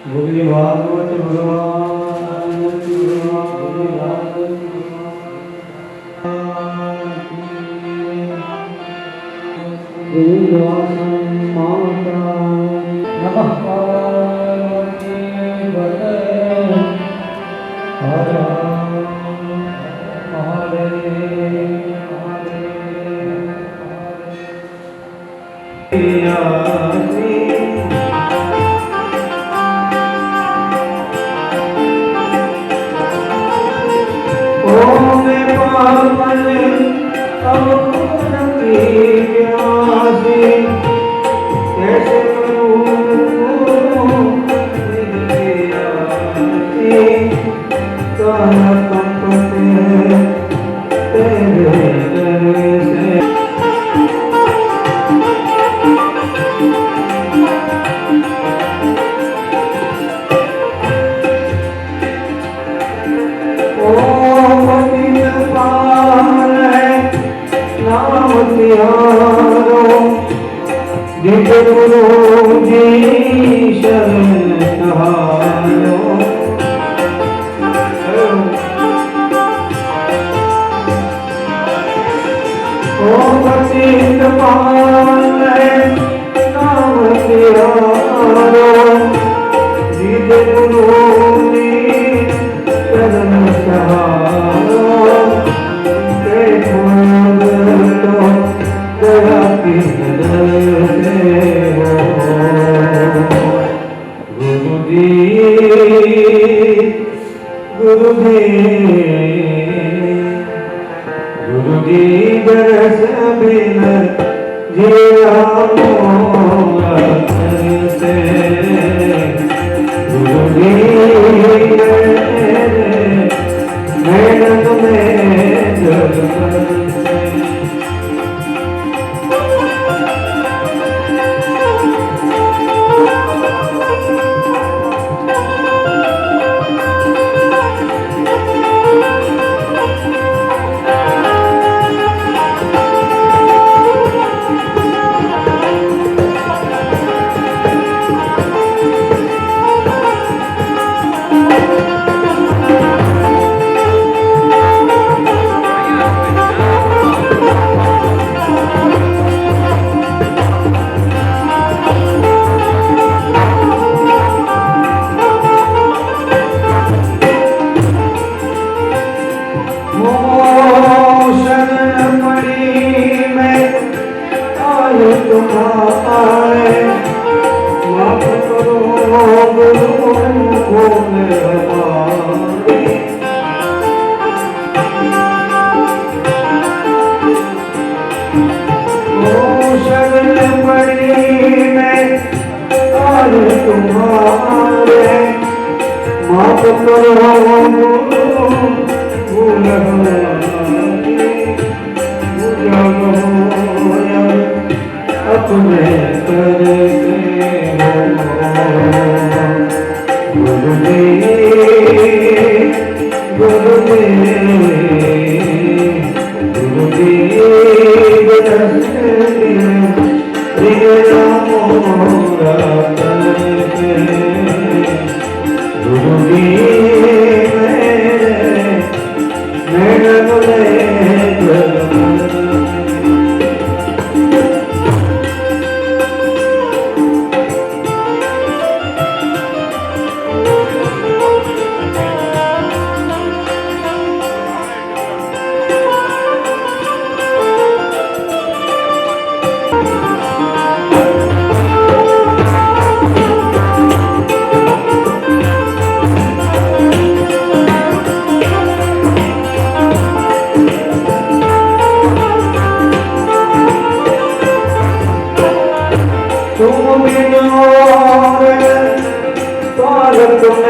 ભૂલી ભાગવત ભગવાન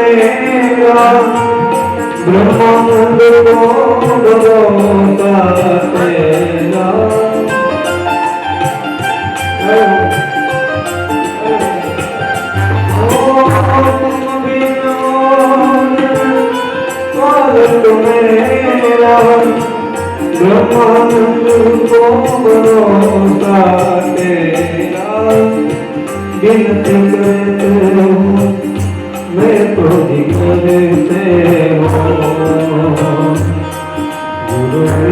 मेरा ब्रह्मानंद को भरोसा तेरा मेरा ब्रह्मानंद को भरोसा तेरा गिनती करते हूँ मैं तो दिखने से हूँ गुरु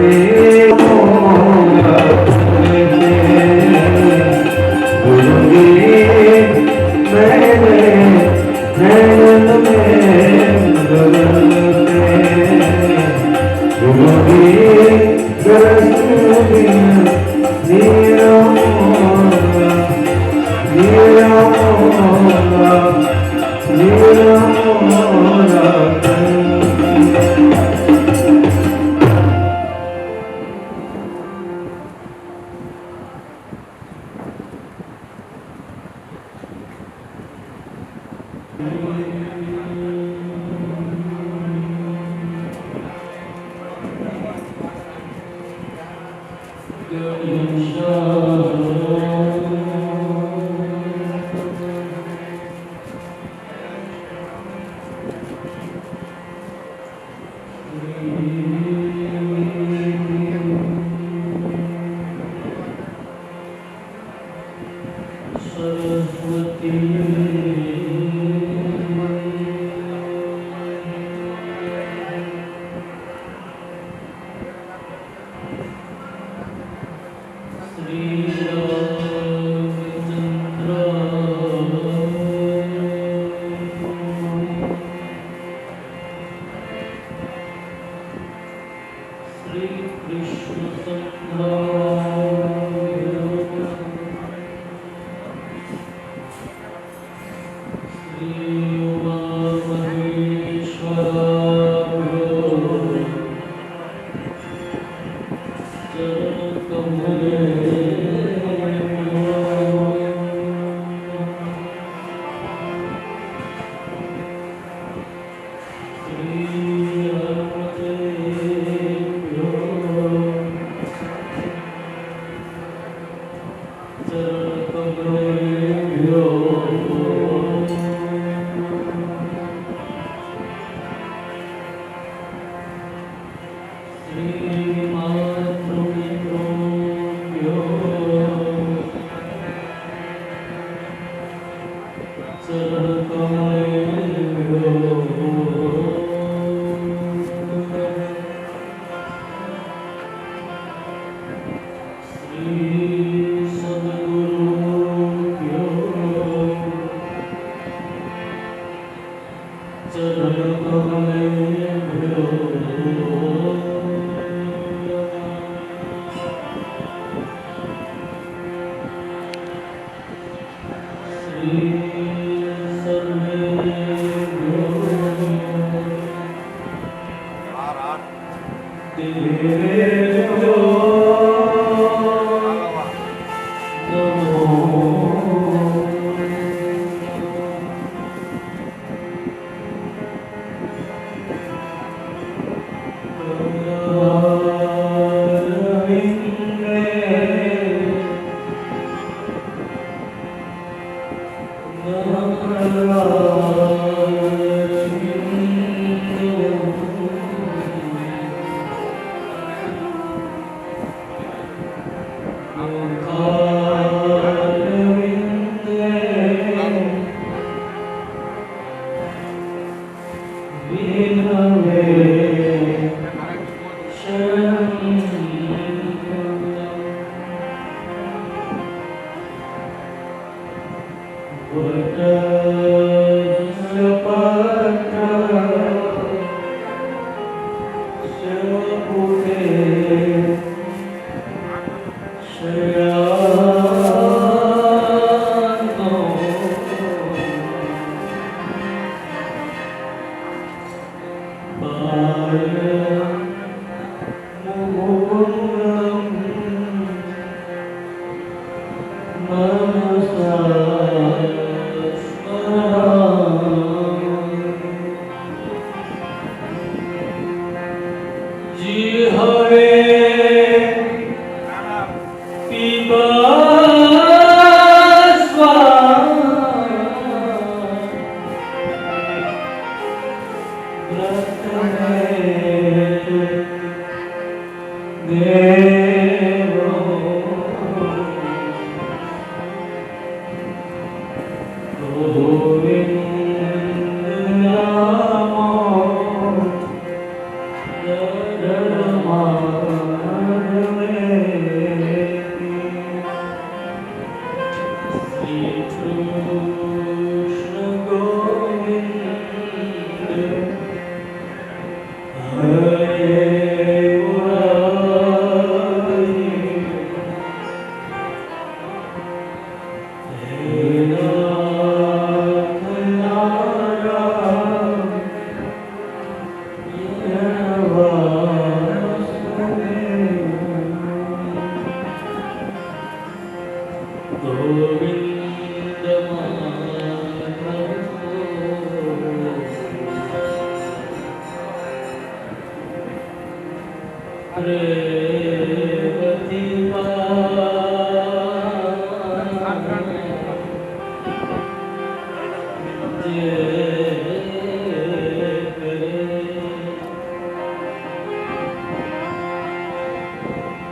Bye.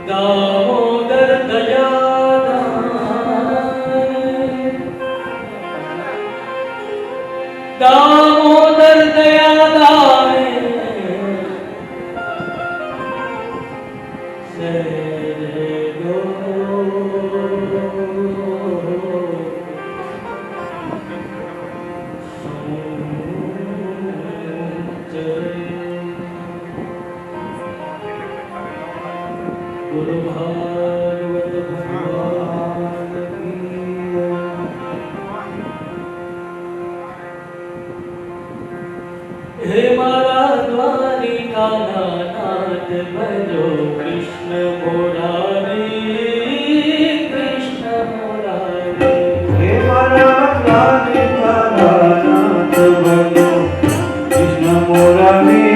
दामोदर दया दामोदर दया गुरु भागवत भगवान की हे मारा द्वारिका नाथ भजो कृष्ण मुरारी कृष्ण मुरारी हे मारा द्वारिका नाथ भजो कृष्ण मुरारी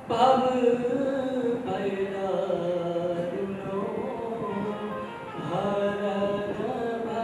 ભવ ભયદારુનો હરણ ભવ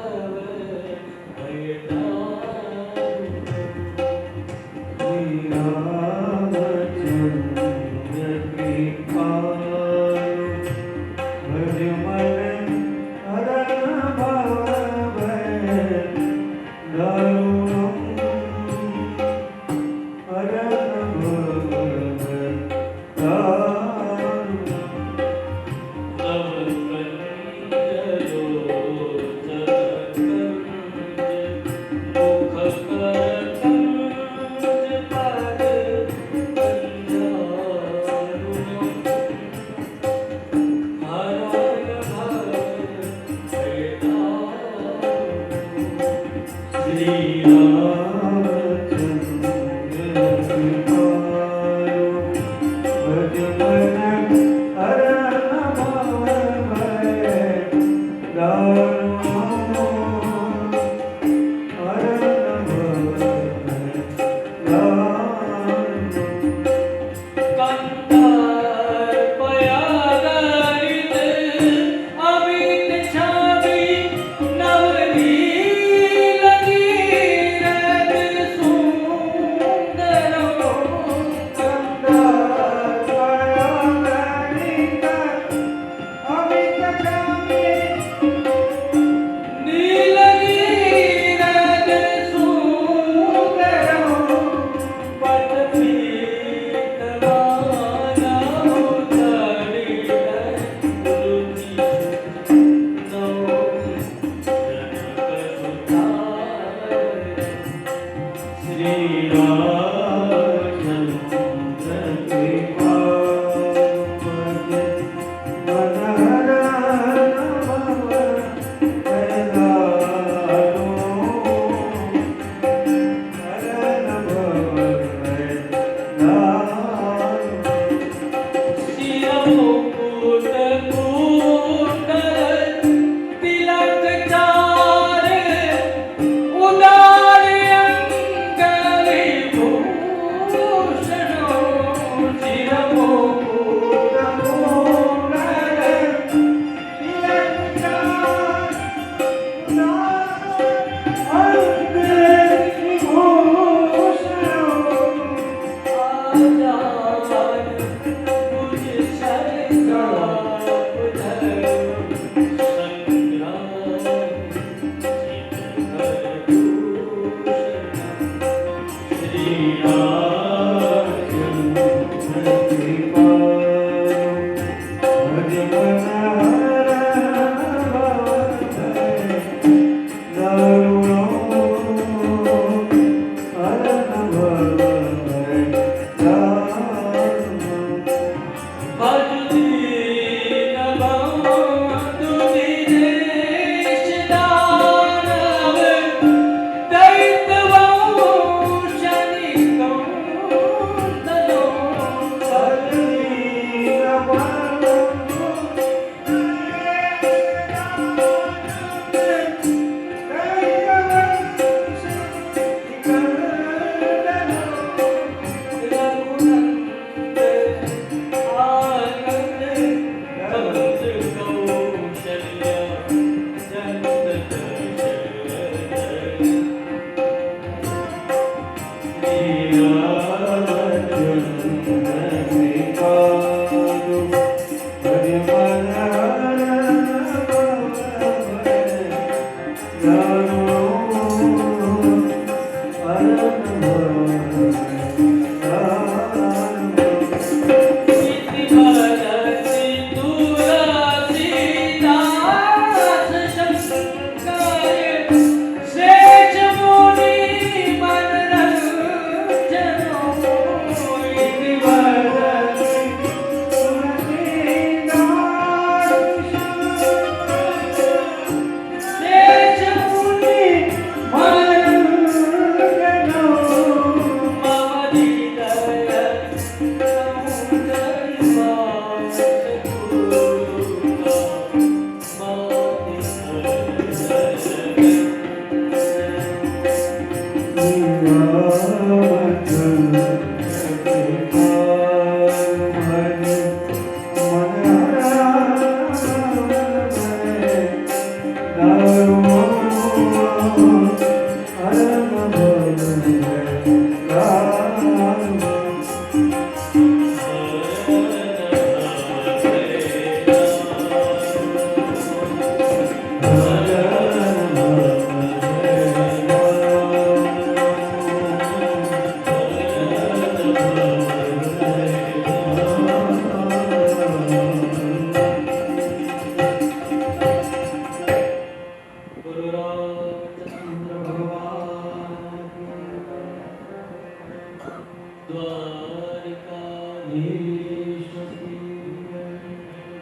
દ્વારકાધીશ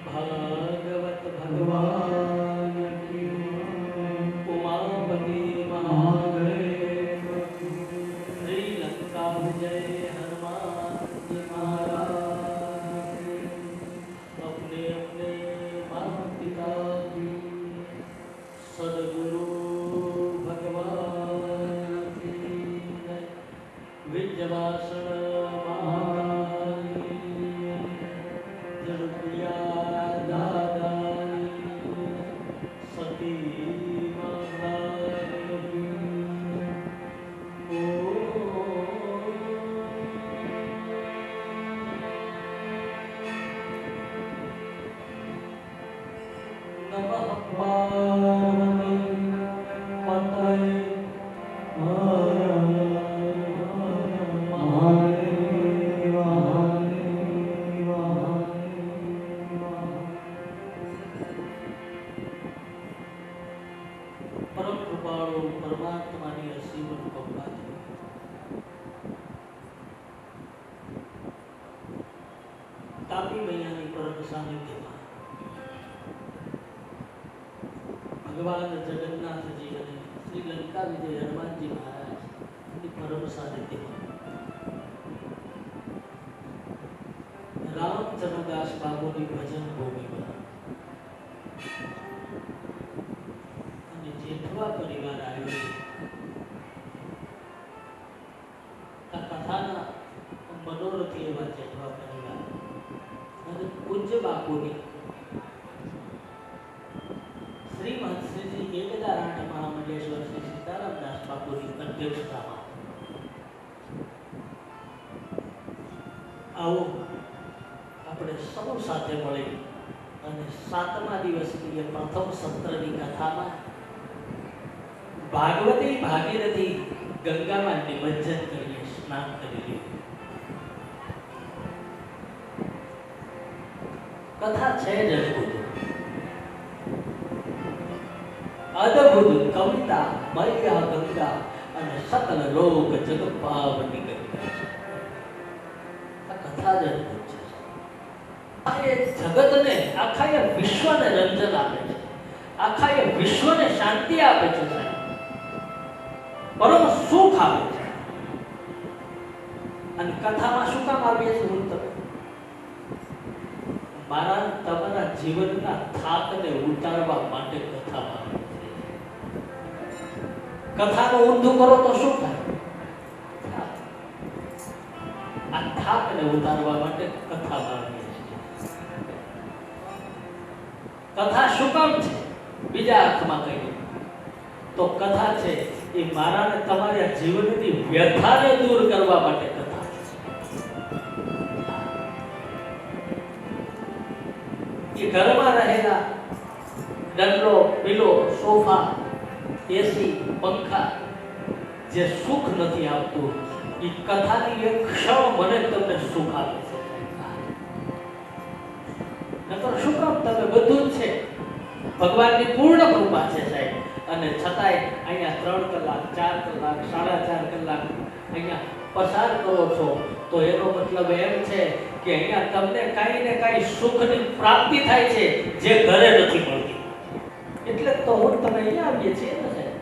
ભાગવત ભગવાન ઉમાપતિ મહાદેવ શ્રીલંકા વિજય હનુમાનજી મહારાજ अपने अपने माता पिता की सदगुरु भगवान की विद्यावासन महारानी जड़पिया दादानी सती महारानी नमः पार्वती पतये परम कृपाळु परमात्मानी असीम कृपा तापी मैयानी परम सानिध्यમાં भगवान जगन्नाथ जी અને શ્રીલંકા વિજય હનુમાનજી મહારાજ ની પરમ સાનિધ્યમાં રામચંદ્રદાસ બાબુની ભજન ભૂમિમાં અને જેઠવા પરિવાર આવ્યો છે. આ કથાના મનોરથી એવા જેઠવા પરિવાર અને પૂજ્ય બાપુની શ્રીમદ શ્રી એકદારાણી મહામંડલેશ્વર શ્રી સીતારામદાસ બાપુની અધ્યક્ષતામાં આવો આપણે સૌ સાથે મળી અને 7મા દિવસની પ્રથમ સત્રની કથામાં ભાગવતી ભાગીરથી ગંગામાં નિમજ્જન કરીએ, સ્નાન કરીએ. કથા છે જ અદભુત કવિતા મૈયા ગંગા અને સકલ લોક જગ પાવની ગંગા છે. આ કથા જ અદભુત છે. આ એ જગતને આખા વિશ્વને રંજન આપે છે, આખા વિશ્વને શાંતિ આપે છે, પરમ સુખ આપે છે. અને કથામાં શું કામ આવીએ છીએ? હું તમે મારા તમારા જીવનના થાકને ઉતારવા માટે કથામાં કથાનું ઊંધું કરો તો શું થાય? આ થાકને ઉતારવા માટે કથામાં આવીએ છીએ. કથા શું કામ છે? બીજા અર્થમાં કહીએ તો કથા છે એ મારા ને તમારા જીવનની વ્યથાને દૂર કરવા માટે કથા છે. એ ઘરમાં રહેલા ડંડલો, પીલો, સોફા, એસી, પંખા જે સુખ નથી આપતું, એ કથાની એક ક્ષણ મને તમને સુખ આપે છે. નકર શું કામ? તમે બધું જ છે, ભગવાનની પૂર્ણ કૃપા છે સાહેબ, અને છતાંય અહીંયા 3 કલાક, 4 કલાક, 4.5 કલાક અહીંયા પસાર કરો છો તો એનો મતલબ એમ છે કે અહીંયા તમને કાંઈ ને કાંઈ સુખની પ્રાપ્તિ થાય છે જે ઘરે નથી મળતી. એટલે તો હું તમે અહીંયા આવીએ છીએ ને સાહેબ.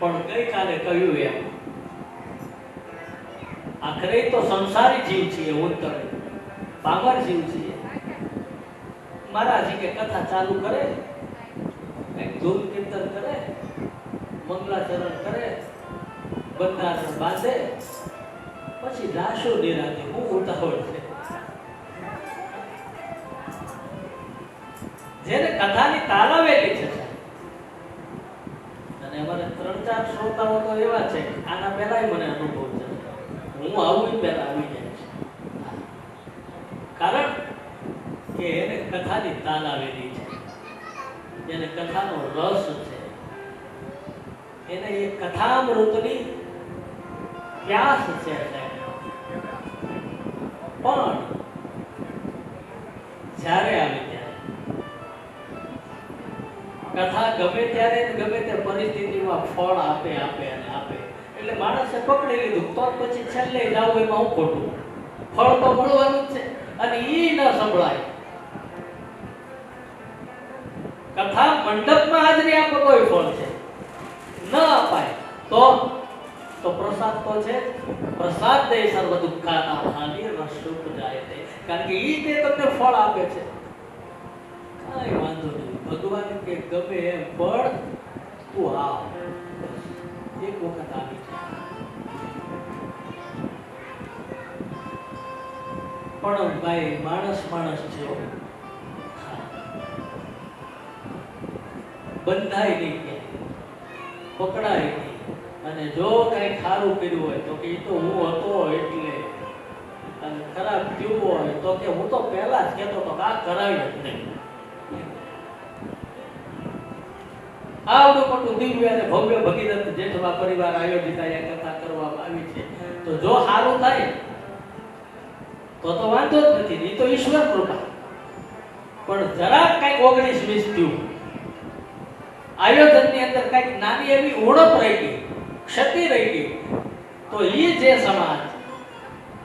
પણ ગઈકાલે કહ્યું એમ આખરે તો સંસારી જીવ છીએ, હું તમે પામર જીવ છીએ. મહારાજ કે કથા ચાલુ કરે, કઈક ધૂન કીર્તન કરે, મંગલાચરણ કરે, બંધારણ બાંધે, પછી રાશો નિરાતે. હું ઉતાવળ છે. જેને કથાની તાલાવેલી છે અને અમારે 3-4 શ્રોતાઓ તો એવા છે, આના પહેલા મને અનુભવ છે, હું આવું પહેલા આવી જાય છે. કારણ કે એને કથાની તાલાવેલી છે, એને કથાનો રસ છે, એને એ કથામૃતની પ્યાસ છે. પણ જ્યારે આવે ત્યારે કથા ગમે ત્યારે ગમે તે પરિસ્થિતિમાં ફળ આપે અને આપે. એટલે એટલે માણસે પકડી લીધું, તો પછી છેલ્લે જાવ એમાં હું ખોટું? ફળ તો મળવાનું જ છે, અને ઈ ન સંભળાય. કથા મંડપમાં હાજરી આપો કોઈ ફળ છે, ન અપાય તો પ્રસાદ તો છે. પ્રસાદ દે સર્વ દુઃખાના હાનિ રસરૂપ જાય તે, કારણ કે ઈ તે તમને ફળ આપે છે. કાંઈ વાંધો નહીં, ભગવાન કે ગમે એમ પણ તું આવ, એક વખત આવી જાય. પણ ભાઈ માણસ જેવો બંધાય નહીં, કે પકડાય નહીં. અને જો કઈ ખારું કર્યું હોય તો કે ઈ તો હું હતો એટલે, અને ખરાબ થયું હોય તો કે હું તો પહેલા જ કહેતો તો આ કરાય જ નહીં. આવડું મોટું દિવ્ય અને ભવ્ય ભગીરથ જેઠવા પરિવાર આયોજિત અહીંયા કથા કરવામાં આવી છે. તો જો સારું થાય તો વાંધો જ નથી, એ તો ઈશ્વર કૃપા. પણ જરાક કઈક 19-20 થયું, આયોજનની અંદર કઈક નાની એવી ઉણપ રહી ગઈ, ક્ષતિ રહી ગઈ, તો એ જે સમાજ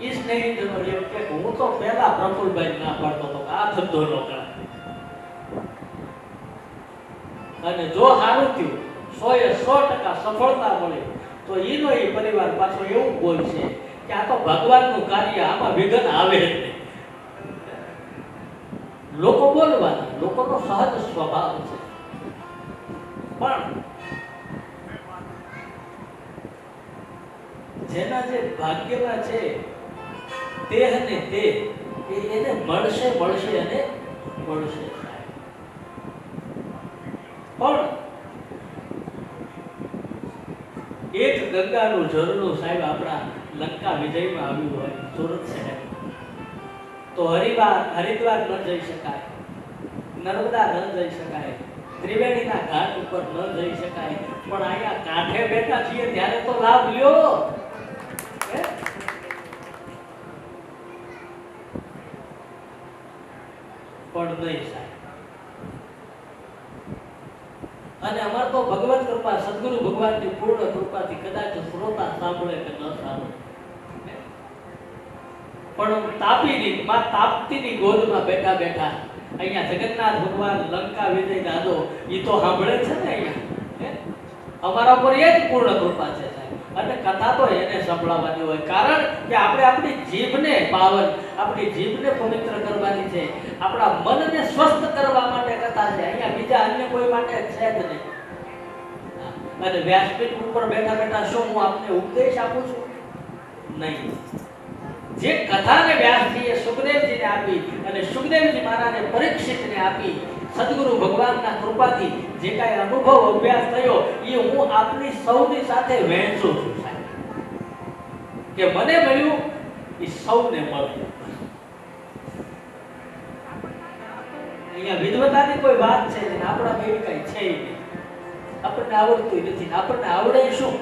ઈ સ્નેહીજનો એમ કે હું તો પહેલા પ્રફુલભાઈ ના પાડતો હતો આ ધંધો ન કરાય. અને જો સારું થયું, 100% સફળતા મળી, તો ઈનો એ પરિવાર પાછો એવું બોલશે કે આ તો ભગવાનનું કાર્ય, આમાં વિઘ્ન આવે જ નહીં. લોકો બોલવાના, લોકોનો સહજ સ્વભાવ છે. પણ જેના જે ભાગ્યમાં છે તે અને તે એને મળશે અને મળશે. પણ એક ગંગાનું ઝરણું સાહેબ આપણા લંકા વિજયમાં આવ્યું હોય સુરત શહેર, તો હરિદ્વાર ન જઈ શકાય, નર્મદા ન જઈ શકાય, ત્રિવેણીના ઘાટ ઉપર ન જઈ શકાય, પણ અહીંયા કાંઠે બેઠા છીએ ત્યારે તો લાભ લ્યો. પણ નહીં સાહેબ. અને અમાર તો ભગવત કૃપા, સદગુરુ ભગવાનની પૂર્ણ કૃપાથી કદાચ શ્રોતા સાંભળે કે ન સાંભળે, પણ તાપ્તીની ગોદમાં બેઠા અહીંયા જગન્નાથ ભગવાન લંકા વિજય દાદો ઈ તો સાંભળે છે ને. અહીંયા અમારા પર એ જ પૂર્ણ કૃપા છે સાહેબ. અને કથા તો એને સંભળાવવાની હોય, કારણ કે આપણે આપણી જીભને પાવન, આપણી જીભને પવિત્ર કરવાની છે, આપણા મનને સ્વસ્થ કરવા માટે કથા છે. અહીંયા બીજા અન્ય કોઈ માટે છે જ નહીં. અને વ્યાસપીઠ ઉપર બેઠા શું હું આપને ઉપદેશ આપું છું? નહીં. જે કથાને વ્યાસજીએ સુખદેવજીને આપી અને સુખદેવજી મહારાજે પરીક્ષિતને આપી, સદગુરુ ભગવાનના કૃપાથી જે કાંઈ અનુભવ અભ્યાસ થયો એ હું આપની સૌની સાથે વહેંચું છું સાહેબ. કે મને મળ્યું એ સૌને મળે. અહીંયા વિદ્વતાની કોઈ વાત છે ને, આપણા બેવી કઈ છે નહીં. આપણને આવડતું નથી, આપણને આવડે શું?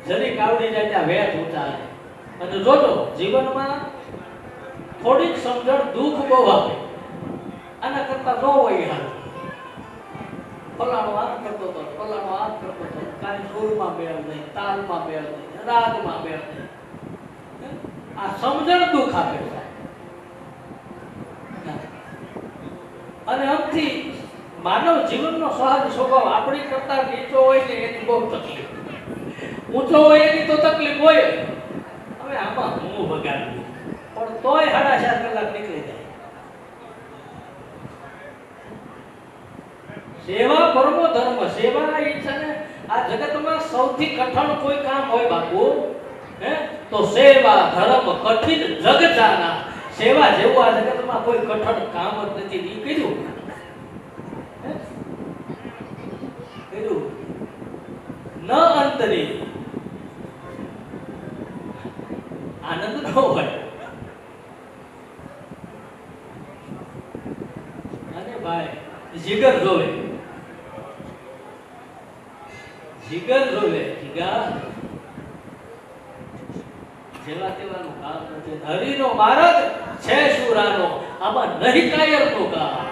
જરીક આવડી જાય ત્યાં વેત ઊંચા. અને જોજો જીવનમાં થોડીક સમજણ દુઃખ બહુ આપે, આના કરતા ન હોય હાલ. ફલાણો આમ કરતો હતો, ફલાણો આમ કરતો હતો, કાંઈ સુરમાં મેળ નહીં, તાલમાં મેળ નહીં, રાગમાં મેળ નહીં. આ સમજણ દુઃખ આપે છે. અને આમથી માનવ જીવનનો સહજ સ્વભાવ આપણી કરતા નીચો હોય ને એની બહુ તકલીફ, ઊંચો હોય એની તો તકલીફ હોય. હવે આમાં હું બગાડું પણ તોય 4.5 કલાક નીકળી જાય. સેવા પરમો ધર્મ. સેવા એ છે ને આ જગતમાં સૌથી કઠણ કોઈ કામ હોય બાપુ, તો સેવા ધર્મ કઠિન જગ જાના. સેવા જેવું આ જગતમાં કોઈ કઠણ કામ જ નથી. ઈ કીધું ન અંતરી આનંદ ન હોય. અને ભાઈ જીગર જોવે, જીગર જેવા તેવાનું કામ નથી. હરિનો માર્ગ છે શુરાનો, આમાં નહીં કાયરનું કામ.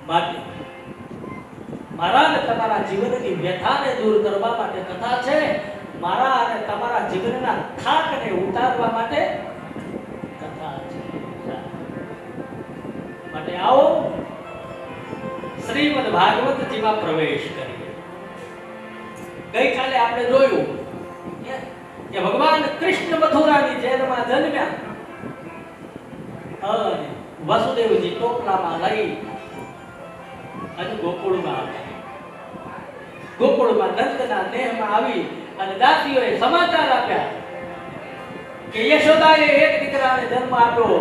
માટે મારા અને તમારા જીવનની વ્યથાને દૂર કરવા માટે કથા છે, મારા અને તમારા જીવનના થાકને ઉતારવા માટે કથા છે. માટે આવો શ્રીમદ ભાગવતજીમાં પ્રવેશ કરીએ. ગઈકાલે આપણે જોયું કે ભગવાન કૃષ્ણ મથુરાની જેલમાં જન્મ્યા અને વસુદેવજી ટોપલામાં લઈ અને ગોકુળમાં આવ્યા. ગોકુળમાં નંદના દેહમાં આવી અને દાસીઓએ સમાચાર આપ્યા કે યશોદાએ એક દીકરાને જન્મ આપ્યો,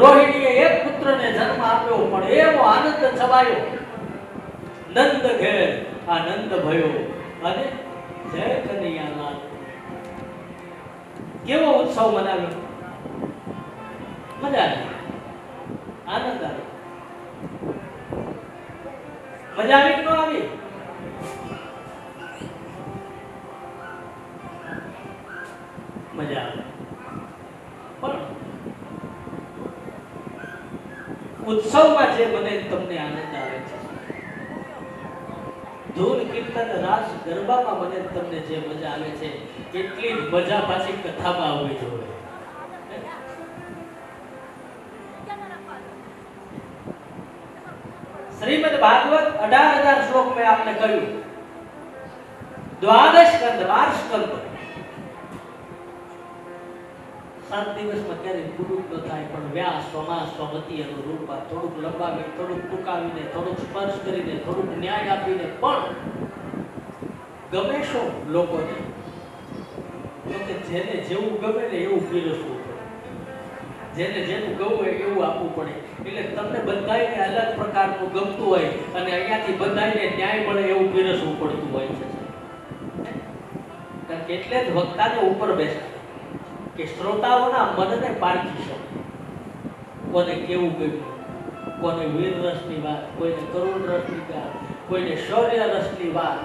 રોહિણીએ એક પુત્રને જન્મ આપ્યો, પણ એવો આનંદ છવાયો નંદ ઘેર આનંદ ભયો અને જય કનૈયાલાલ. કેવો ઉત્સવ મનાવ્યો, મજા આવી, આનંદ આવ્યો. મજા આવી કે ન આવી? મજા આવે. પણ ઉત્સવમાં જે મને તમને આનંદ આવે છે, ધૂન કીર્તન રાસ ગરબામાં મને તમને જે મજા આવે છે, એટલી જ મજા પાછી કથામાં આવવી જોઈએ. श्रीमद् भागवत 18,000 श्लोक में आपने કહ્યું, द्वादश स्कंद 12 स्कंद 7 દિવસમાં ક્યારેય પૂરું ન થાય, પણ વ્યાસ સમાસ સ્વમતી અનુરૂપ થોડુંક લંબાવી, થોડુંક ટૂંકાવીને, થોડુંક સ્પર્શ કરીને, થોડુંક ન્યાય આપીને પણ ગમે શું લોકોને, કે જેને જેવું ગમે ને એવું પીરસવું પડે, જેને જેનું ગમવું હોય એવું આપવું પડે. એટલે તમને બધાયને અલગ પ્રકારનું ગમતું હોય અને અહીંયાથી બધાયને ન્યાય મળે એવું પીરસવું પડતું હોય છે. કારણ કે એટલે જ વક્તાને ઉપર બેસાડે કે શ્રોતાઓના મનને પારખી શકે, કોને કેવું ગમ્યું, કોને વીર રસની વાત, કોઈને કરુણ રસની વાત, કોઈને શૌર્ય રસની વાત,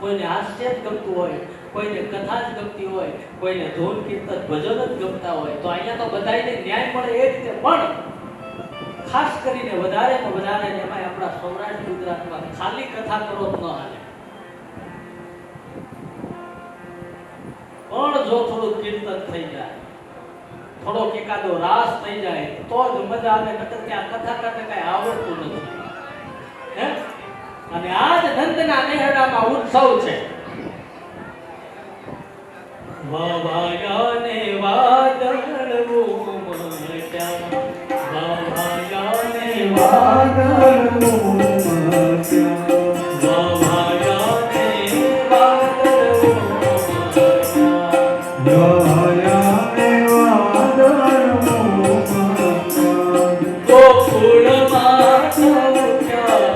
કોઈને હાસ્ય જ ગમતું હોય, કોઈને કથા જ ગમતી હોય, કોઈને ધૂન કીર્તન ભજન જ ગમતા હોય. તો અહીંયા તો બધાને ન્યાય મળે એ રીતે, પણ ખાસ કરીને વધારેમાં વધારે એમાં આપણા સૌરાષ્ટ્ર ગુજરાતમાં ખાલી કથા કરો જ ન હાલે, પણ જો થોડું કીર્તન થઈ જાય, થોડોક એકાદો રાસ થઈ જાય તો જ મજા આવે. નકર કે આ કથા કરતા કઈ આવડતું નથી. હે? અને આજ નંદના નેહડામાં ઉત્સવ છે. વાવાયાને વાદળવો મટ્યા, વાવાયાને વાદળવો મટ્યા, વાવાયાને વાદળવો મટ્યા, વાવાયાને વાદળવો મટ્યા, ગોકુળમાં સૌખ્યા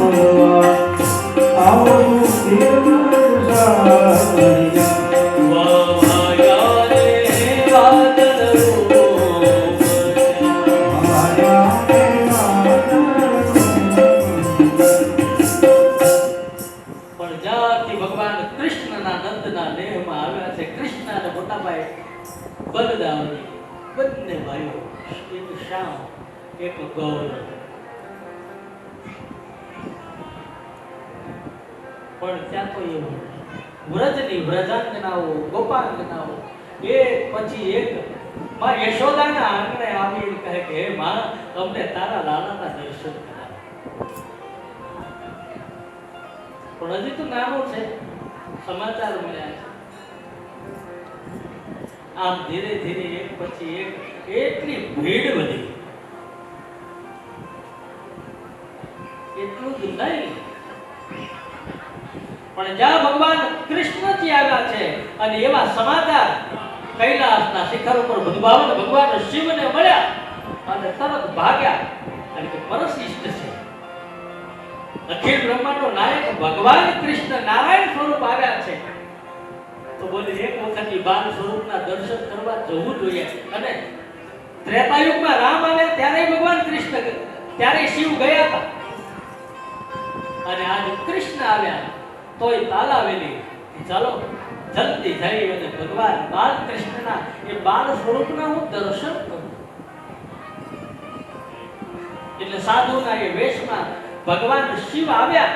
મોરવા, આવો સુધીએ બલદાવની બંને ભાઈઓ, એક શ્યામ એક ગૌર. પણ ત્યાં તો એવું વ્રજની વ્રજાંગનાઓ, ગોપાંગનાઓ એક પછી એક માં યશોદાના આંગણે આવી કહે કે હે માં અમને તારા લાલાના દર્શન કરાવ. પણ હજી તો નાનું છે, સમાચાર મળ્યા છે. આમ ધીરે ધીરે એક પછી એક એટલી ભીડ વધી. એટલું જ નહીં, પણ જ્યાં ભગવાન કૃષ્ણજી આવ્યા છે અને એવા સમાચાર કૈલાસના શિખર ઉપર ભગવાન શિવને મળ્યા અને તરત ભાગ્યા. કારણ કે પરશિષ્ટ છે, અખિલ બ્રહ્માંડનો નાયક ભગવાન કૃષ્ણ નારાયણ સ્વરૂપ આવ્યા છે. તો બોલે એક વખત બાલ સ્વરૂપના દર્શન કરવા જવું જોઈએ. અને ત્રેતાયુગમાં રામ આવ્યા ત્યારે ભગવાન કૃષ્ણ, ત્યારે શિવ ગયા હતા. અને આજ કૃષ્ણ આવ્યા તોય તાલાવેલી ચાલો જલ્દી જઈ અને ભગવાન બાલ કૃષ્ણના એ બાલ સ્વરૂપના હું દર્શન કરું. એટલે સાધુના એ વેશમાં ભગવાન શિવ આવ્યા,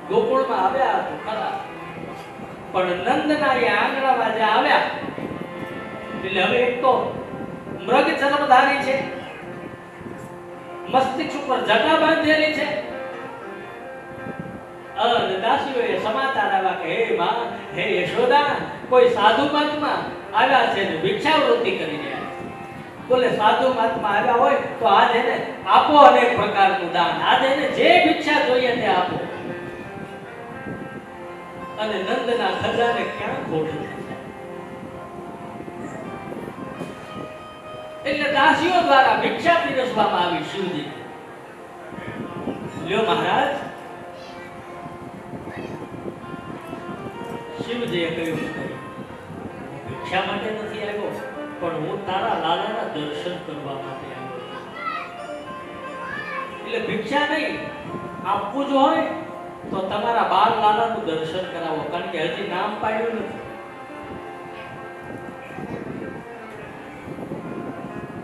ગોકુળમાં આવ્યા તો ખરા, પણ નંદના એ આંગણામાં જે આવ્યા એટલે હવે એક તો મૃગ ચર્મધારી છે, મસ્તિષ્ક ઉપર જટા બાંધેલી છે. અને દાસીઓએ સમાચાર આવ્યા કે હે માં, હે યશોદા, કોઈ સાધુ મહાત્મા આવ્યા છે ને ભિક્ષાવૃત્તિ કરી રહ્યા છે. બોલે સાધુ મહાત્મા આવ્યા હોય તો આજ એને આપો અનેક પ્રકારનું દાન, આજ એને જે ભિક્ષા જોઈએ તે આપો. અને નંદના ખજાને ક્યાં ખોટ છે. એટલે દાસીઓ દ્વારા ભિક્ષા પીરસવામાં આવી શિવજી. લ્યો મહારાજ, શિવજીએ કહ્યું ભિક્ષા માટે નથી આવ્યો, પણ હું તારા લાલાના દર્શન કરવા માટે આવ્યો. એટલે ભિક્ષા નહીં આપવું જ હોય તો તમારા બાલ લાલાનું દર્શન કરાવો, કારણ કે હજી નામ પાડ્યું નથી.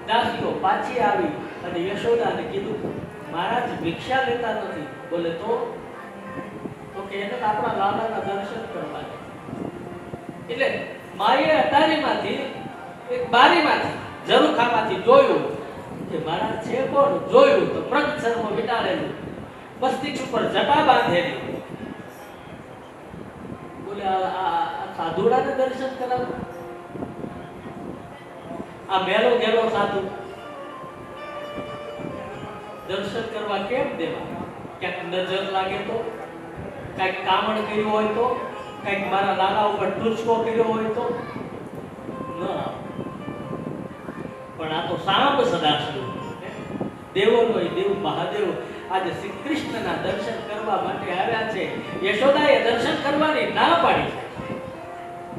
દાસીઓ પાછી આવી અને યશોદાને કીધું મહારાજ ભિક્ષા લેતા નથી. બોલે તો કે એને આપણા લાલાના દર્શન કરવા. એટલે માએ અટારીમાંથી એક બારીમાંથી ઝરૂખામાંથી જોયું કે મહારાજ છે કોણ. જોયું તો મૃગ ચર્મ વીંટાળેલું, મસ્તિષ્ક ઉપર જટા બાંધેલી. બોલે આ સાધુડાને દર્શન કરાવો. આ મેલો ગેલો સાધુ દર્શન કરવા કેમ દેવા? ક્યાંક નજર લાગે તો, કઈક કામણ કર્યું હોય તો, કઈક મારા લાલા ઉપર ટૂચકો કર્યો હોય તો ના. પણ આ તો સાંભ સદાશિવ, દેવોનો દેવ મહાદેવ આજે શ્રી કૃષ્ણના દર્શન કરવા માટે આવ્યા છે. યશોદાએ દર્શન કરવાની ના પાડી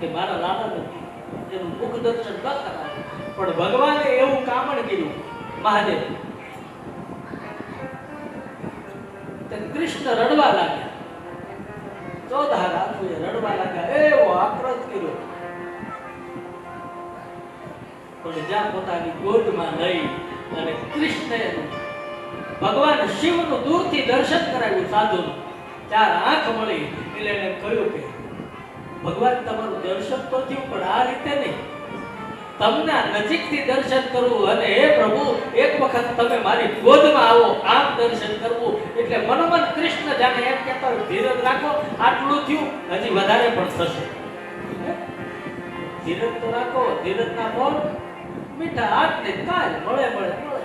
કે મારા લાલા નથી, એનું મુખ દર્શન ન કરાવે. પણ ભગવાને એવું કામણ કર્યું મહાદેવ, તે કૃષ્ણ રડવા લાગ્યા. ચોધાર આંસુએ રડવા લાગ્યા, એવો આક્રોશ કર્યો. પણ જ્યાં પોતાની ગોદમાં લઈ અને કૃષ્ણએ ભગવાન શિવનું દૂરથી દર્શન કરાવ્યું સાધુનું, ચાર આંખ મળી એટલે એને કહ્યું કે ભગવાન તમારું દર્શન તો થયું, પણ આ રીતે નહીં. તમને નજીકથી દર્શન કરવું અને હે પ્રભુ એક વખત તમે મારી ગોદમાં આવો, આમ દર્શન કરવું. એટલે મનોમન કૃષ્ણ જાણે એમ કહેતા હોય ધીરજ રાખો, આટલું થયું, હજી વધારે પણ થશે. ધીરજ તો રાખો, ધીરજના બોલ મીઠા આટલે કાલ મળે મળે મળે.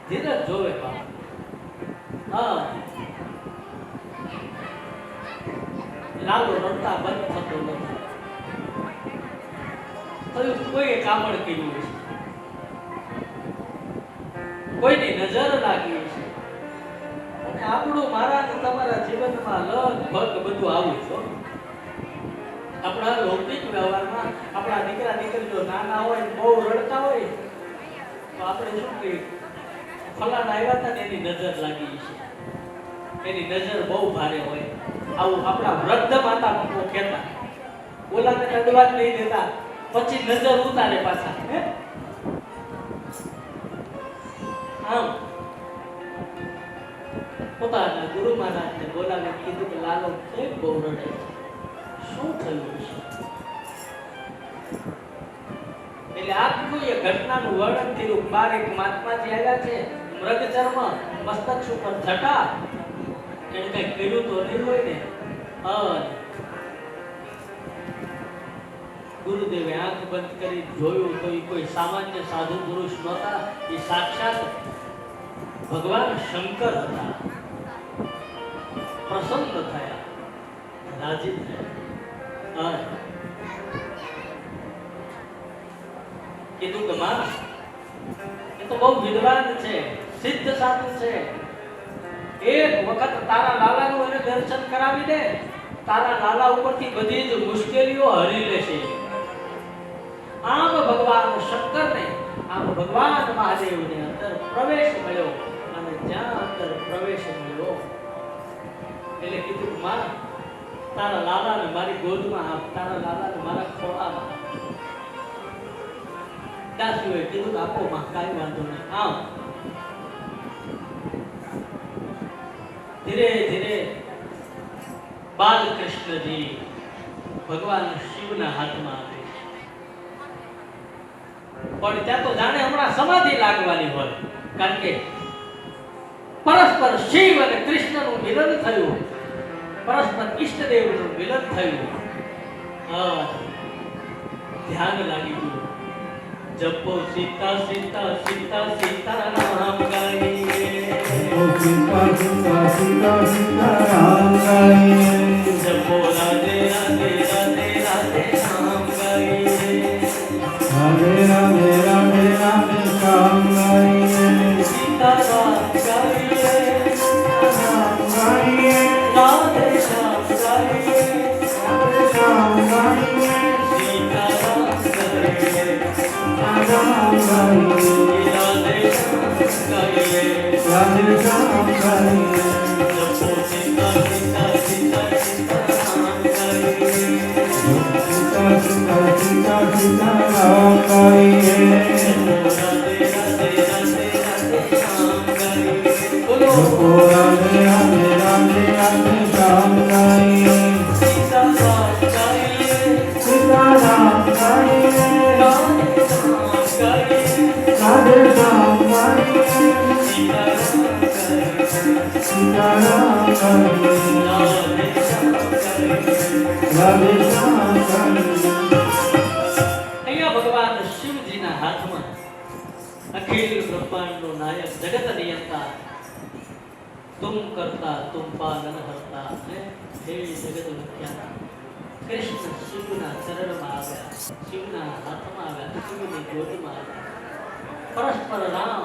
ધીરજ જોવે બાપ. હા, લાલો રડતા બંધ થતો નથી. કોઈએ કામણ કર્યું છે, કોઈની નજર લાગી છે. અને આપણું મારા ને તમારા જીવનમાં લગભગ બધું આવું છે. આપણા લૌકિક વ્યવહારમાં આપણા દીકરા દીકરીઓ નાના હોય, બહુ રડતા હોય તો આપણે શું કહીએ, ફલાણા આવ્યા હતા ને એની નજર લાગી છે, એની નજર બહુ ભારે હોય. આવું આપણા વૃદ્ધ માતા લોકો કહેતા, ઓલાને રડવા જ નહીં દેતા, પછી નજર ઉતારે પાછા. આમ પોતાના ગુરુ મહારાજને બોલાવીને કીધું કે લાલો કેમ બહુ રડે છે, શું થયું છે? એટલે આખું એ ઘટનાનું વર્ણન થયું. બાર એક મહાત્માજી આવ્યા છે, મૃગચર્મ, મસ્તક ઉપર જટા. એને કઈ કર્યું તો નહીં હોય ને. ગુરુદેવે આંખ બંધ કરી જોયું તો એ કોઈ સામાન્ય સાધુ પુરુષ નહોતા. એ સાક્ષાત ભગવાન શંકર હતા. પ્રસન્ન થયા, રાજી થયા. કીધું કે માં, એ તો બહુ વિદ્વાન છે, સિદ્ધ સાધુ છે. એક વખત તારા લાલાનું એને દર્શન કરાવી દે, તારા લાલા ઉપરથી બધી જ મુશ્કેલીઓ હરી લેશે. આમ ભગવાન શંકરને, આમ ભગવાન મહાદેવને અંદર પ્રવેશ મળ્યો. અને જ્યાં અંદર પ્રવેશ મળ્યો એટલે કીધું માં, તારા લાલાને મારી ગોદમાં આપ, તારા લાલાને મારા ખોળામાં આપ. દાસીઓએ કીધું આપો માં, કાંઈ વાંધો નહીં, આમ. ધીરે ધીરે બાલકૃષ્ણજી ભગવાન શિવના હાથમાં આવે. પણ ત્યાં તો જાણે હમણાં સમાધિ લાગવાની હોય, કારણ કે પરસ્પર શિવ અને કૃષ્ણનું મિલન થયું, પરસ્પર ઈષ્ટદેવનું મિલન થયું. ધ્યાન લાગી ગયું. જપો સીતા સીતા સીતા સીતારામ ગાઈએ, સીતા સીતા સીતા સીતારામ ગાઈએ. જપો રાધે રાધે રાધે રાધે રામ ગાઈએ, રાધે રાધે રાધે રાધે રામ ગાઈએ. સીતારામ ગાઈએ, રામ ગાઈએ, રાધે શ્યામ ગાઈએ, રાધે શ્યામ ગાઈએ. સીતારામ ગાઈએ, રામ ગાઈએ, રાધે શ્યામ ગાઈએ, રાધે શ્યામ ગાઈએ. જપો સીતા સીતા સીતા સીતારામ ગાઈએ, સીતા સીતા સીતા સીતારામ ગાઈએ. જપો રાધે રાધે રાધે રાધે શ્યામ ગાઈએ, સીતારામ ગાઈએ, સીતારામ ગાઈએ, રાધે શ્યામ ગાઈએ, સીતારામ ગાઈએ, રાધે શ્યામ ગાઈએ. અહીંયા ભગવાન શિવજીના હાથમાં અખિલ બ્રહ્માંડનો નાયક, જગત નિયંતા, તુમ કરતા તુમ પાલન હરતા, હે જગત મુખ્યા કૃષ્ણ શિવના ચરણમાં આવ્યા, શિવના હાથમાં આવ્યા, શિવની ગોદમાં આવ્યા. પરસ્પર રામ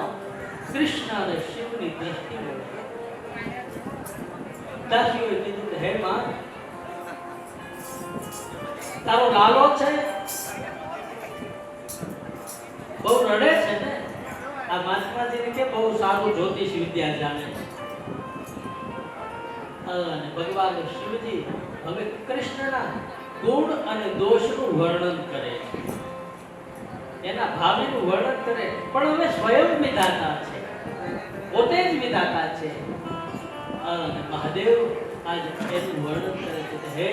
કૃષ્ણ અને શિવની દ્રષ્ટિ મળે. દાસીઓએ કીધું કે હે માં, તારો લાલો છે, બહુ રડે છે ને. આ મહાત્માજીને કે બહુ સારું જ્યોતિષ વિદ્યા જાણે છે. અને ભગવાન શિવજી હવે કૃષ્ણના ગુણ અને દોષનું વર્ણન કરે છે, એના ભાવિનું વર્ણન કરે. પણ હવે સ્વયં વિધાતા છે, પોતે જ વિધાતા છે. અને મહાદેવ આજ એનું વર્ણન કરે છે કે હે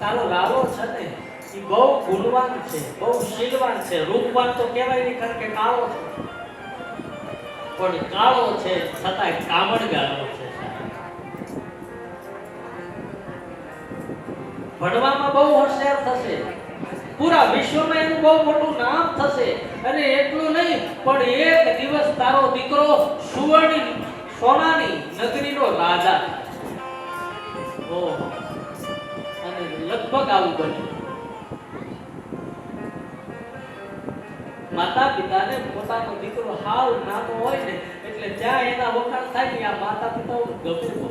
તારો લાલો છે ને, એ બહુ ગુણવાન છે, બહુ શીલવાન છે. રૂપવાન તો કહેવાય નહીં, કારણ કે કાળો છે. પણ કાળો છે છતાંય કામણગારો છે. ભણવામાં બહુ હોશિયાર થશે, પૂરા વિશ્વમાં એનું બહુ મોટું નામ થશે. અને એટલું નહીં, પણ એક દિવસ તારો દીકરો સુવર્ણી સોનાની નગરીનો રાજા. ઓહો, અને લગભગ આવું બન્યું. માતા પિતાને પોતાનો દીકરો હાવ નાનો હોય ને, એટલે જ્યાં એના વખાણ થાય ને, આ માતા પિતાઓ ગમે બહુ.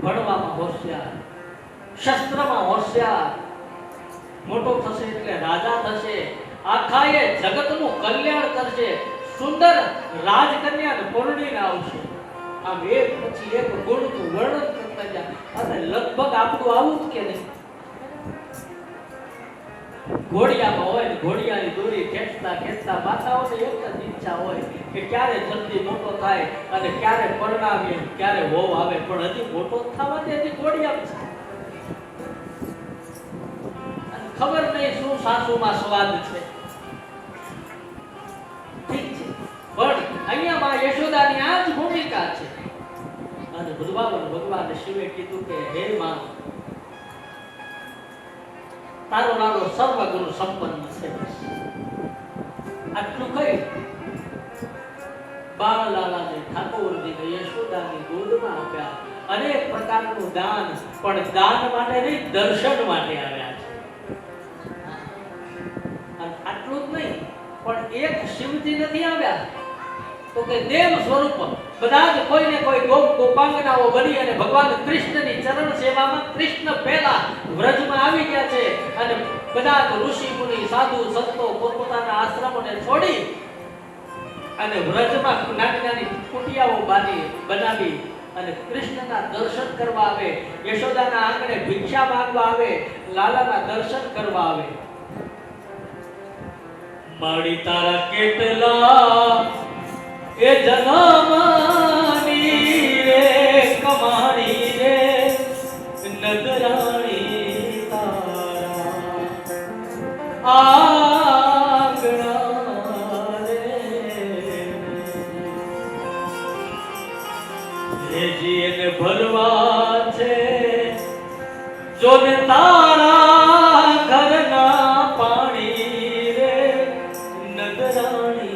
ભણવામાં હોશિયાર, શસ્ત્રમાં હોશિયાર, મોટો થશે એટલે રાજા થશે, આખા એ જગતનું કલ્યાણ કરશે, સુંદર રાજકન્યાને પરણીને આવશે. આમ એક પછી એક ગુણનું વર્ણન કરતા જાય. અને લગભગ આપણું આવું જ કે નહીં. ઘોડિયામાં હોય ને, ઘોડિયાની દોરી ખેંચતા ખેંચતા માતાઓને એક જ ઈચ્છા હોય કે ક્યારે જલ્દી મોટો થાય અને ક્યારે પરણાવીએ, ક્યારે વહુ આવે. પણ હજી મોટો થવા દે, હજી ઘોડિયા છે. ખબર નહીં શું સાસુમાં સ્વાદ છે. ઠીક છે, પણ અહીંયા માં યશોદાની આ જ ભૂમિકા છે. અને ભગવાન શિવે કીધું કે હે માં, તારો નારો સર્વગુણ સંપન્ન છે. આટલું કહી બાળલાલાને ઠાકોરજીને યશોદાની ગોદમાં આપ્યા. અનેક પ્રકારનું દાન, પણ દાન માટે નહીં, દર્શન માટે આવ્યા છે. અને આટલું જ નહીં, પણ એક શિવજી નથી આવ્યા તો કે દેવ સ્વરૂપ બધા જ કોઈને કોઈ ગોપાંગનાઓ બની અને ભગવાન કૃષ્ણની ચરણ સેવામાં કૃષ્ણ પહેલા વ્રજમાં આવી ગયા છે. અને બધા જ ઋષિ મુનિ સાધુ સંતો પોતપોતાના આશ્રમોને છોડી અને વ્રજમાં નાની નાની કુટિયાઓ બનાવી અને કૃષ્ણના દર્શન કરવા આવે, યશોદાના આંગણે ભિક્ષા માંગવા આવે, લાલાના દર્શન કરવા આવે. માડી તારા કેટલા એ જનમની રે કમાણી રે નગરાણી તારા આંગણા રે જીને ભરવા છે જોને તારા ઘરના પાણી રે નગરાણી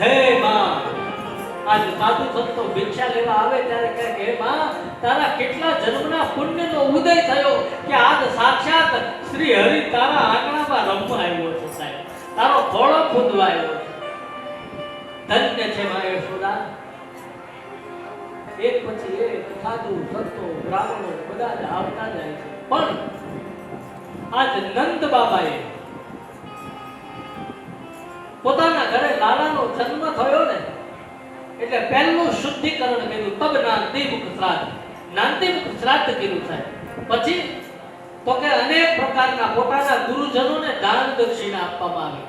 હે માં, આજ સાધુ સંતો ભિક્ષા લેવા આવે ત્યારે કહે હે માં, તારા કેટલા જન્મના પુણ્યનો ઉદય થયો કે આજ સાક્ષાત શ્રી હરિ તારા આંગણામાં રમવા આવ્યો છે સાહેબ, તારો ખોળો ખોદવા આવ્યો છે. ધન્ય છે માં યશોદા. એક પછી એક સાધુ સંતો બ્રાહ્મણો બધા જ આવતા જાય છે. પણ આજ નંદ બાબાએ પોતાના ઘરે લાલાનો જન્મ થયો ને એટલે પહેલું શુદ્ધિકરણ કર્યું. તબ નાંદીમુખ શ્રાદ્ધ, નાંદીમુખ શ્રાદ્ધ કર્યું સાહેબ. પછી તો કે અનેક પ્રકારના પોતાના ગુરુજનોને દાન દક્ષિણા આપવામાં આવી.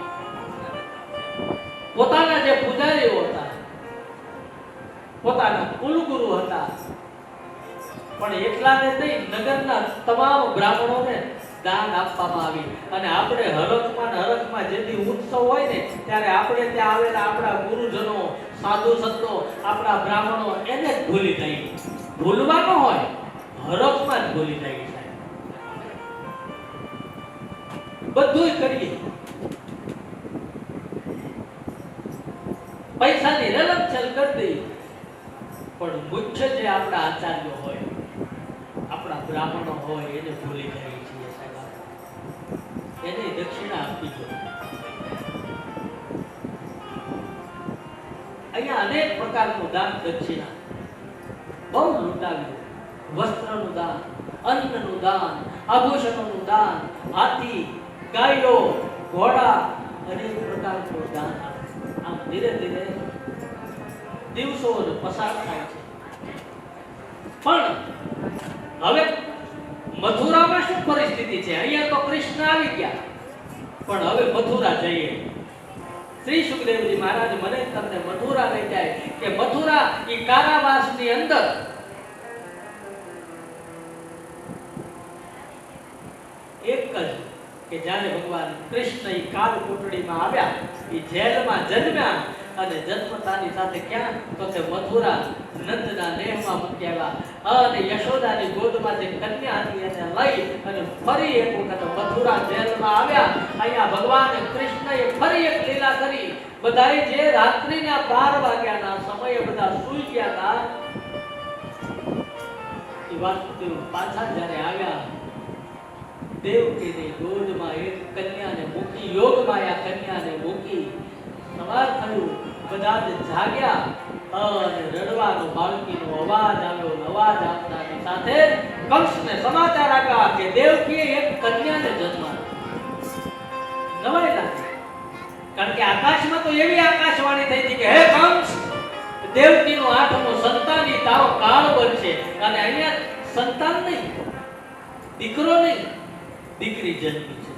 પોતાના જે પૂજારીઓ હતા, પોતાના કુલગુરુ હતા, પણ એટલાને નહીં, નગરના તમામ બ્રાહ્મણોને દાન આપવામાં આવી. અને આપણે હરખમાં જેથી ઉત્સવ હોય ને ત્યારે આપણે ત્યાં આવેલા આપણા ગુરુજનો, સાધુ સંતો, આપણા બ્રાહ્મણો એને જ ભૂલી જાય. ભૂલવાનો હોય, હરખમાં જ ભૂલી જાય સાહેબ. બધું કરીએ, પૈસાની રલમચલ કરી દઈએ, પણ મુખ્ય જે આપણા આચાર્યો હોય, આપણા બ્રાહ્મણો હોય, એને ભૂલી જાય છીએ સાહેબ. એને દક્ષિણા આપવી જોઈએ. અહીંયા અનેક પ્રકારનું દાન દક્ષિણા બહુ લૂંટાવ્યું. વસ્ત્રનું દાન, અન્નનું દાન, આભૂષણોનું દાન, હાથી, ગાયો, ઘોડા, અનેક પ્રકારનું દાન. આમ ધીરે ધીરે દિવસો પસાર થાય છે. પણ હવે મથુરામાં શું પરિસ્થિતિ છે? અહીંયા તો કૃષ્ણ આવી ગયા, પણ હવે મથુરા જઈએ. શ્રી સુખદેવજી મહારાજ મને તમને મથુરા લઈ જાય કે મથુરા એ કારાવાસની અંદર એક જ કે જ્યારે ભગવાન કૃષ્ણ એ કાળ કોટડીમાં આવ્યા, એ જેલમાં જન્મ્યા અને જન્મતાની સાથે ક્યાં તો તે મથુરા નંદના નેહમાં મૂકી આવ્યા. અને યશોદાની ગોદમાં જે કન્યા હતી એને લઈ અને ફરી એક વખત મથુરા જેલમાં આવ્યા. અહીંયા ભગવાન કૃષ્ણએ ફરી એક લીલા કરી. બધાય જે રાત્રિના 12 વાગ્યાના સમયે બધા સૂઈ ગયા હતા, એ વાસુદેવ પાછા જ્યારે આવ્યા, દેવકીની ગોદમાં એક કન્યાને મૂકી, યોગમાયા કન્યાને મૂકી. સવાર થયું, બધા જ જાગ્યા અને રડવાનો બાળકીનો અવાજ આવ્યો. અવાજ આવતાની સાથે કંસને સમાચાર આવ્યા કે દેવકીએ એક કન્યાને જન્મ આપ્યો. નવાઈ લાગી, કારણ કે આકાશમાં તો એવી આકાશવાણી થઈ હતી કે હે કંસ, દેવકીનો 8મો સંતાની તારો કાળ બનશે. અને અહીંયા સંતાન નહીં, દીકરો નહીં, દીકરી જન્મી છે.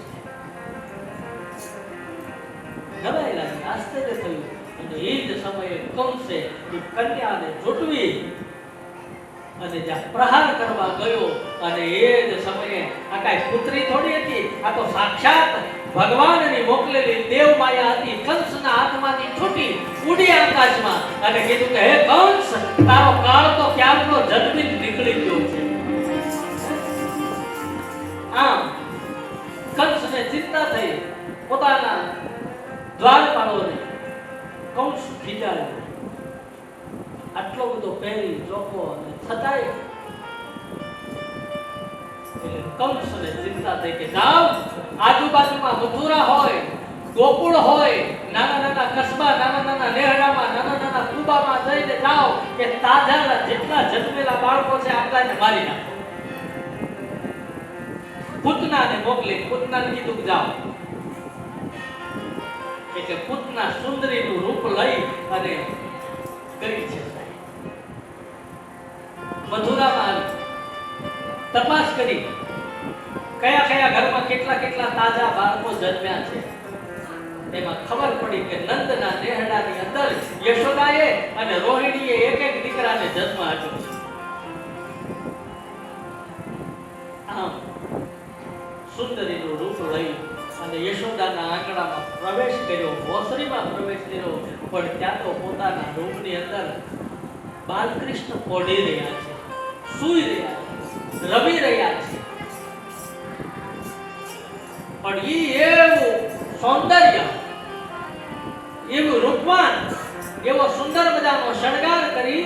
નવાઈ લાગી, આશ્ચર્ય થયું. અને એ જ સમયે કંસે એ કન્યાને ઝૂંટવી અને જ્યાં પ્રહાર કરવા ગયો અને એ જ સમયે આ કાંઈ પુત્રી થોડી હતી, આ તો સાક્ષાત ભગવાનની મોકલેલી દેવ માયા હતી. કંસના હાથમાંથી છૂટી ઉડી આકાશમાં અને કીધું કે હે કંસ, તારો કાળ તો ક્યારનો જન્મી નીકળી ગયો છે. આમ કંસને ચિંતા થઈ, પોતાના દ્વારપાળોને કંસ ખીજાયો. આટલો બધો પહેરી ચોખ્ખો અને છતાંય કંસને ચિંતા થઈ કે જાઓ, આજુબાજુમાં મથુરા હોય, ગોકુળ હોય, નાના નાના કસ્બા, નાના નાના નેહડામાં, નાના નાના કુબામાં જઈને જાઓ કે તાજા જેટલા જન્મેલા બાળકો છે આપણાને મારી નાખો. પૂતનાને મોકલી, પૂતનાને કીધું જાઓ. એટલે પૂતના સુંદરીનું રૂપ લઈ અને કરી છે મથુરામાં તપાસ કરી કયા કયા ઘરમાં કેટલા કેટલા તાજા બાળકો જન્મ્યા છે. એમાં ખબર પડી કે નંદના નેહડાની અંદર યશોદાએ અને રોહિણીએ એક એક દીકરાને જન્મ આપ્યો છે. આમ સુંદરીનું રૂપ લઈ અને યશોદાના આંગણામાં પ્રવેશ કર્યો, ઓસરીમાં પ્રવેશ કર્યો. પણ ત્યાં તો પોતાના રૂમની અંદર બાલકૃષ્ણ પડી રહ્યા છે, સૂઈ રહ્યા છે, રમી રહ્યા છે. પણ એવું સૌંદર્ય, એવું રૂપવાન, એવો સુંદર મજાનો શણગાર કરી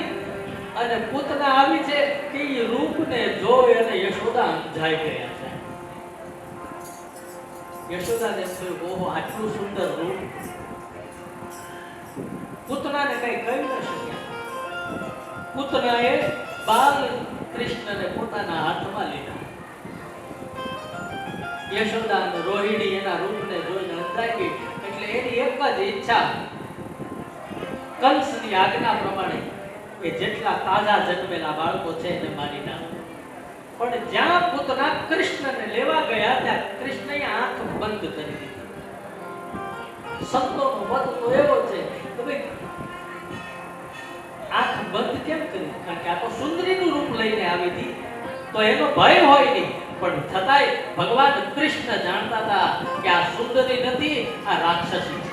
અને પૂતના આવી છે કે એ રૂપને જોઈ અને યશોદા અંજાઈ ગયા છે. યશોદાને થયું, ઓહો, આટલું સુંદર રૂપ. પૂતનાને કઈ કહી ન શક્યા. પૂતનાએ બાલ કૃષ્ણને પોતાના હાથમાં લીધા. યશોદા અને રોહિણી એના રૂપને જોઈને અંજાઈ ગઈ. એટલે એની એક જ ઈચ્છા, કંસની આજ્ઞા પ્રમાણે કે જેટલા તાજા જન્મેલા બાળકો છે એને મારી નાખો. પણ જ્યાં પૂતના કૃષ્ણને લેવા ગયા ત્યાં કૃષ્ણએ આંખ બંધ કરી દીધી. સંતોનો મત તો એવો છે કે ભાઈ આંખ બંધ કેમ કરી? કારણ કે આ તો સુંદરીનું રૂપ લઈને આવી હતી, તો એનો ભય હોય નહીં. પણ છતાંય ભગવાન કૃષ્ણ જાણતા હતા કે આ સુંદરી નથી, આ રાક્ષસી છે.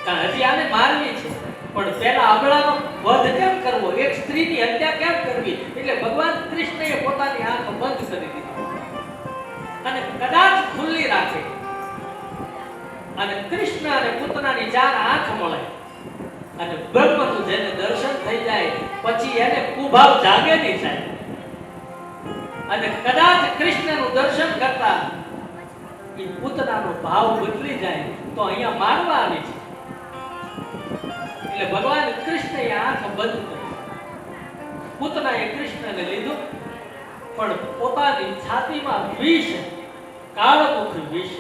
કારણ હજી આને મારવી છે, પણ પહેલા અબળાનો વધ કેમ કરવો, એક સ્ત્રીની હત્યા કેમ કરવી? એટલે ભગવાન કૃષ્ણએ પોતાની આંખ બંધ કરી દીધી અને કદાચ ખુલ્લી રાખે અને કૃષ્ણ અને પૂતનાની ચાર આંખ મળે અને બ્રહ્મનું જેને દર્શન થઈ જાય પછી એને કુભાવ જાગે નહીં થાય. અને કદાચ કૃષ્ણનું દર્શન કરતા એ પૂતનાનો ભાવ બદલી જાય તો અહીંયા મારવા આવી છે. એટલે ભગવાન કૃષ્ણએ આંખ બંધ કરી. પૂતનાએ કૃષ્ણને લીધું, પણ પોતાની છાતીમાં વિષ, કાળમુખ વિષ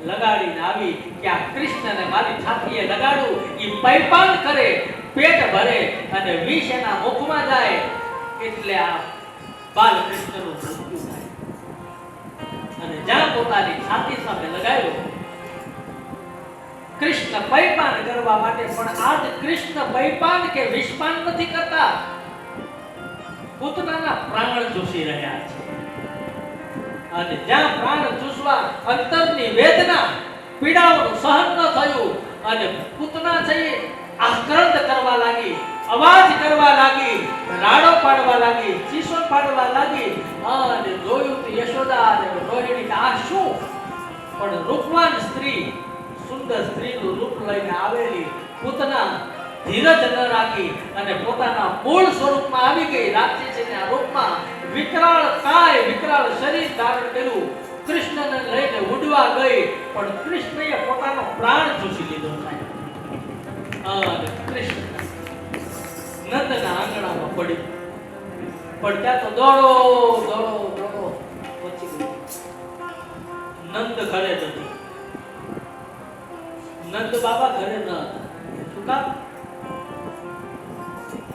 લગાડીને આવી કે આ કૃષ્ણને મારી છાતીએ લગાડું, એ પૈપાન કરે, પેટ ભરે અને વિષ એના મુખમાં જાય એટલે આ બાલકૃષ્ણનું મૃત્યુ થાય. અને જ્યાં પોતાની છાતી સામે લગાવ્યો કૃષ્ણ પૈપાન કરવા માટે, પણ આજ કૃષ્ણ પૈપાન કે વિષપાન નથી કરતા, પૂતનાના પ્રાણ ચૂસી રહ્યા છે. અને જ્યાં પ્રાણ ચૂસવા અંતરની વેદના, પીડાઓનું સહન ન થયું અને પૂતના છે આક્રંદ કરવા લાગી, અવાજ કરવા લાગી, રાડો પાડવા લાગી, ચીસો પાડવા લાગી. અને જોયું તો યશોદા અને રોહિણી આ શું? પણ રૂપવાન સ્ત્રી, સુંદર સ્ત્રીનું રૂપ લઈને આવેલી પૂતના ધીરજ ન રાખી અને પોતાના મૂળ સ્વરૂપમાં આવી ગઈ. રાક્ષસીના રૂપમાં વિકરાળ કાય, વિકરાળ શરીર ધારણ કર્યું. કૃષ્ણને લઈને ઉડવા ગઈ, પણ કૃષ્ણએ પોતાનો પ્રાણ ચૂસી લીધો. અને કૃષ્ણ નંદના આંગણામાં પડી, પણ ત્યાં તો દોડો દોડો દોડો પહોંચી ગઈ. નંદ ઘરે નથી, નંદ બાબા ઘરે ન હતા. શું કામ?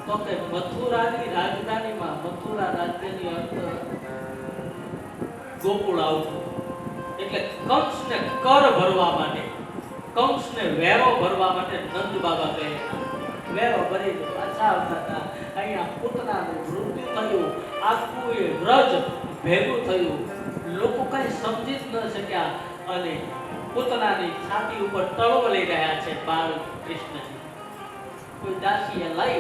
તો કે મથુરાની રાજધાનીમાં, મથુરા રાજ્યની અંદર ગોકુળ આવતું. એટલે કંસને કર ભરવા માટે, કંસને વેરો ભરવા માટે નંદ બાબા ગયા. વેરો ભરીને પાછા આવતા હતા. અહીંયા પૂતનાનું મૃત્યુ થયું. આખું એ વ્રજ ભેગું થયું. લોકો કઈ સમજી જ ન શક્યા અને પૂતનાની છાતી ઉપર તળો લઈ રહ્યા છે બાળ કૃષ્ણજી. કોઈ દાસીએ લઈ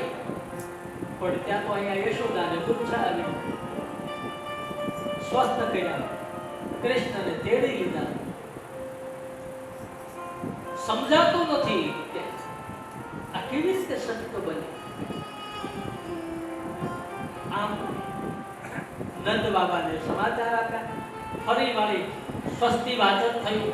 પણ ત્યાં તો અહીંયા યશોદાને ગુચ્છાને સ્વસ્થ કર્યા, કૃષ્ણને તેડી લીધા. સમજાતું નથી કે આ કેવી રીતે શક્ય બને. આમ નંદ બાબાને સમાચાર આપ્યા. ફરી વાળી સ્વસ્તિ વાચન થયું.